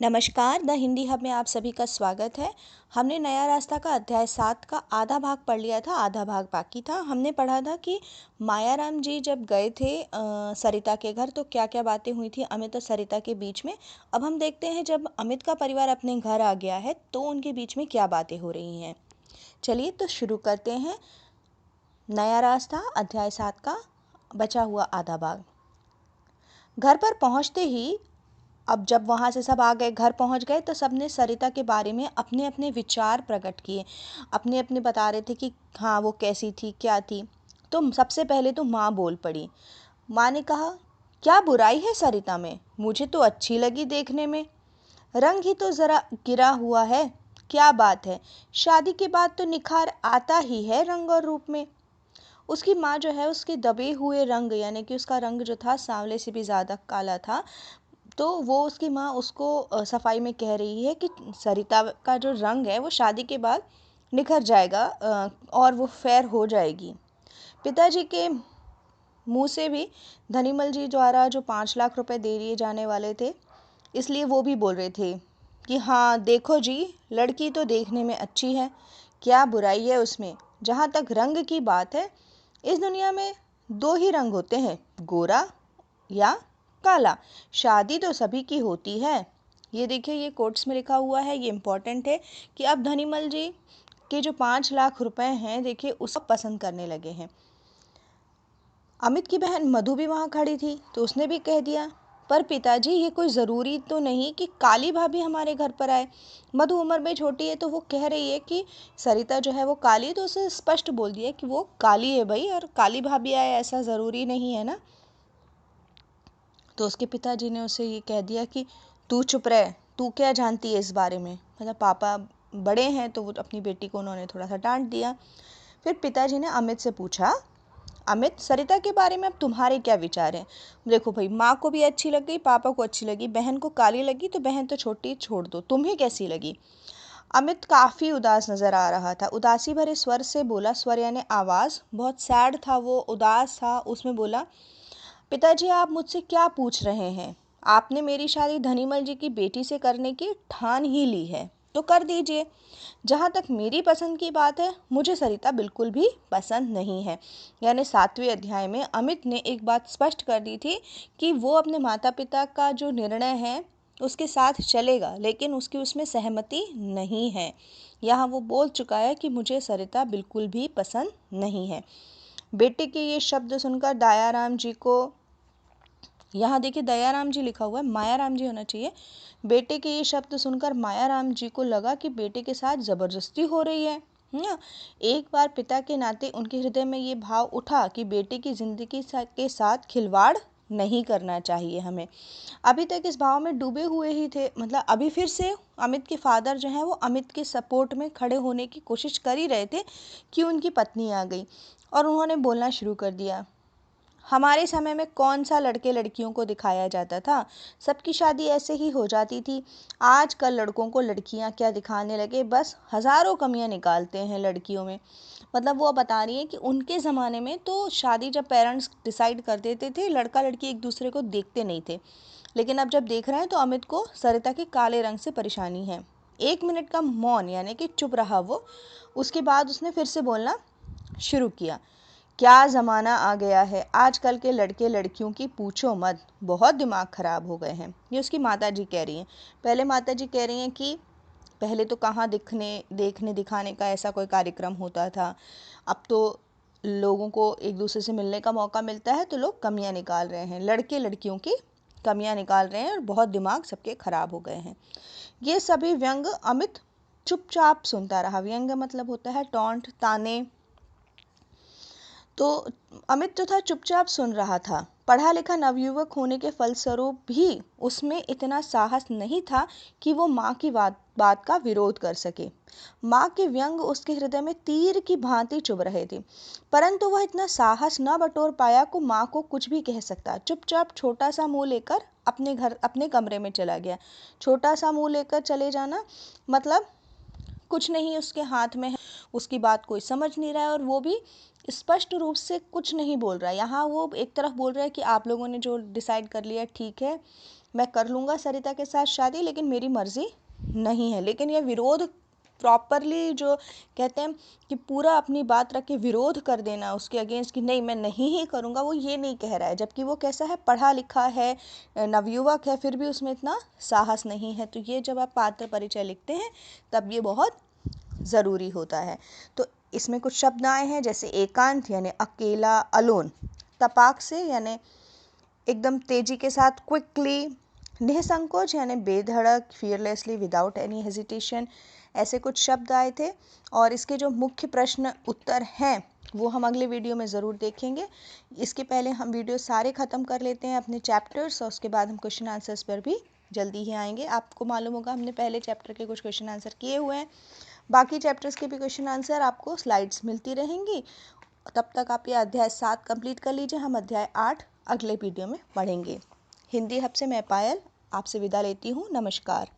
नमस्कार, the Hindi hub में आप सभी का स्वागत है। हमने नया रास्ता का अध्याय 7 का आधा भाग पढ़ लिया था, आधा भाग बाकी था। हमने पढ़ा था कि मायाराम जी जब गए थे सरिता के घर तो क्या क्या बातें हुई थी अमित और सरिता के बीच में। अब हम देखते हैं जब अमित का परिवार अपने घर आ गया है तो उनके बीच में क्या बातें हो रही हैं। चलिए तो शुरू करते हैं नया रास्ता अध्याय 7 का बचा हुआ आधा भाग। घर पर पहुँचते ही अब जब वहाँ से सब आ गए, घर पहुँच गए तो सबने सरिता के बारे में अपने अपने विचार प्रकट किए। अपने अपने बता रहे थे कि हाँ वो कैसी थी, क्या थी। तो सबसे पहले तो माँ बोल पड़ी। माँ ने कहा, क्या बुराई है सरिता में, मुझे तो अच्छी लगी देखने में। रंग ही तो ज़रा गिरा हुआ है, क्या बात है, शादी के बाद तो निखार आता ही है रंग और रूप में। उसकी माँ जो है उसके दबे हुए रंग यानी कि उसका रंग जो था सांवले से भी ज़्यादा काला था, तो वो उसकी माँ उसको सफाई में कह रही है कि सरिता का जो रंग है वो शादी के बाद निखर जाएगा और वो फेयर हो जाएगी। पिताजी के मुंह से भी धनीमल जी द्वारा जो 5 लाख रुपए दे दिए जाने वाले थे, इसलिए वो भी बोल रहे थे कि हाँ देखो जी, लड़की तो देखने में अच्छी है, क्या बुराई है उसमें। जहाँ तक रंग की बात है, इस दुनिया में 2 ही रंग होते हैं, गोरा या काला। शादी तो सभी की होती है। ये देखिए, ये कोट्स में लिखा हुआ है, ये इम्पोर्टेंट है कि अब धनीमल जी के जो 5 लाख रुपए हैं, देखिए उसको पसंद करने लगे हैं। अमित की बहन मधु भी वहाँ खड़ी थी तो उसने भी कह दिया, पर पिताजी ये कोई ज़रूरी तो नहीं कि काली भाभी हमारे घर पर आए। मधु उम्र में छोटी है तो वो कह रही है कि सरिता जो है वो काली है, तो उसे स्पष्ट बोल दिया कि वो काली है भाई, और काली भाभी आए ऐसा ज़रूरी नहीं है ना। तो उसके पिताजी ने उसे ये कह दिया कि तू चुप रह, तू क्या जानती है इस बारे में। मतलब पापा बड़े हैं तो वो अपनी बेटी को उन्होंने थोड़ा सा डांट दिया। फिर पिताजी ने अमित से पूछा, अमित सरिता के बारे में अब तुम्हारे क्या विचार हैं। देखो भाई, माँ को भी अच्छी लग गई, पापा को अच्छी लगी, बहन को काली लगी तो बहन तो छोटी छोड़ दो, तुम्हें कैसी लगी। अमित काफ़ी उदास नज़र आ रहा था। उदासी भरे स्वर से बोला, स्वर यानी आवाज़ बहुत सैड था, वो उदास था। उसमें बोला, पिताजी आप मुझसे क्या पूछ रहे हैं। आपने मेरी शादी धनीमल जी की बेटी से करने की ठान ही ली है तो कर दीजिए। जहाँ तक मेरी पसंद की बात है, मुझे सरिता बिल्कुल भी पसंद नहीं है। यानी 7वें अध्याय में अमित ने एक बात स्पष्ट कर दी थी कि वो अपने माता पिता का जो निर्णय है उसके साथ चलेगा, लेकिन उसकी उसमें सहमति नहीं है। यहाँ वो बोल चुका है कि मुझे सरिता बिल्कुल भी पसंद नहीं है। बेटे के ये शब्द सुनकर दयाराम जी को, यहाँ देखिए दयाराम जी लिखा हुआ है, मायाराम जी होना चाहिए। बेटे के ये शब्द सुनकर मायाराम जी को लगा कि बेटे के साथ ज़बरदस्ती हो रही है ना। एक बार पिता के नाते उनके हृदय में ये भाव उठा कि बेटे की ज़िंदगी के साथ खिलवाड़ नहीं करना चाहिए हमें। अभी तक इस भाव में डूबे हुए ही थे, मतलब अभी फिर से अमित के फादर जो हैं वो अमित के सपोर्ट में खड़े होने की कोशिश कर ही रहे थे कि उनकी पत्नी आ गई और उन्होंने बोलना शुरू कर दिया, हमारे समय में कौन सा लड़के लड़कियों को दिखाया जाता था, सबकी शादी ऐसे ही हो जाती थी। आजकल लड़कों को लड़कियां क्या दिखाने लगे, बस हज़ारों कमियां निकालते हैं लड़कियों में। मतलब वो बता रही है कि उनके ज़माने में तो शादी जब पेरेंट्स डिसाइड कर देते थे, लड़का लड़की एक दूसरे को देखते नहीं थे। लेकिन अब जब देख रहे हैं तो अमित को सरिता के काले रंग से परेशानी है। 1 मिनट का मौन यानी कि चुप रहा वो। उसके बाद उसने फिर से बोलना शुरू किया, क्या ज़माना आ गया है, आजकल के लड़के लड़कियों की पूछो मत, बहुत दिमाग ख़राब हो गए हैं। ये उसकी माता जी कह रही हैं। पहले माता जी कह रही हैं कि पहले तो कहाँ देखने दिखाने का ऐसा कोई कार्यक्रम होता था, अब तो लोगों को एक दूसरे से मिलने का मौका मिलता है तो लोग कमियां निकाल रहे हैं, लड़के लड़कियों की कमियां निकाल रहे हैं और बहुत दिमाग सबके ख़राब हो गए हैं। ये सभी व्यंग अमित चुपचाप सुनता रहा। व्यंग मतलब होता है टॉन्ट, ताने। तो अमित जो था चुपचाप सुन रहा था। पढ़ा लिखा नवयुवक होने के फलस्वरूप भी उसमें इतना साहस नहीं था कि वो माँ की बात का विरोध कर सके। माँ के व्यंग उसके हृदय में तीर की भांति चुभ रहे थे, परंतु वह इतना साहस न बटोर पाया को माँ को कुछ भी कह सकता। चुपचाप छोटा सा मुंह लेकर अपने कमरे में चला गया। छोटा सा मुंह लेकर चले जाना मतलब कुछ नहीं उसके हाथ में है, उसकी बात कोई समझ नहीं रहा है और वो भी स्पष्ट रूप से कुछ नहीं बोल रहा है। यहाँ वो एक तरफ बोल रहा है कि आप लोगों ने जो डिसाइड कर लिया ठीक है, मैं कर लूँगा सरिता के साथ शादी, लेकिन मेरी मर्ज़ी नहीं है। लेकिन यह विरोध प्रॉपरली जो कहते हैं कि पूरा अपनी बात रख के विरोध कर देना उसके अगेंस्ट कि नहीं मैं नहीं ही करूँगा, वो ये नहीं कह रहा है। जबकि वो कैसा है, पढ़ा लिखा है, नवयुवक है, फिर भी उसमें इतना साहस नहीं है। तो ये जब आप पात्र परिचय लिखते हैं तब ये बहुत ज़रूरी होता है। तो इसमें कुछ शब्द आए हैं जैसे एकांत यानी अकेला, अलोन, तपाक से यानी एकदम तेजी के साथ, क्विकली, निसंकोच यानी बेधड़क, फियरलेसली, विदाउट एनी हेजिटेशन, ऐसे कुछ शब्द आए थे। और इसके जो मुख्य प्रश्न उत्तर हैं वो हम अगले वीडियो में ज़रूर देखेंगे। इसके पहले हम वीडियो सारे ख़त्म कर लेते हैं अपने चैप्टर्स, और उसके बाद हम क्वेश्चन आंसर्स पर भी जल्दी ही आएंगे। आपको मालूम होगा हमने पहले चैप्टर के कुछ क्वेश्चन आंसर किए हुए हैं, बाकी चैप्टर्स के भी क्वेश्चन आंसर आपको स्लाइड्स मिलती रहेंगी। तब तक आप ये अध्याय 7 कंप्लीट कर लीजिए, हम अध्याय 8 अगले वीडियो में पढ़ेंगे। हिंदी हब से मैं पायल आपसे विदा लेती हूँ। नमस्कार।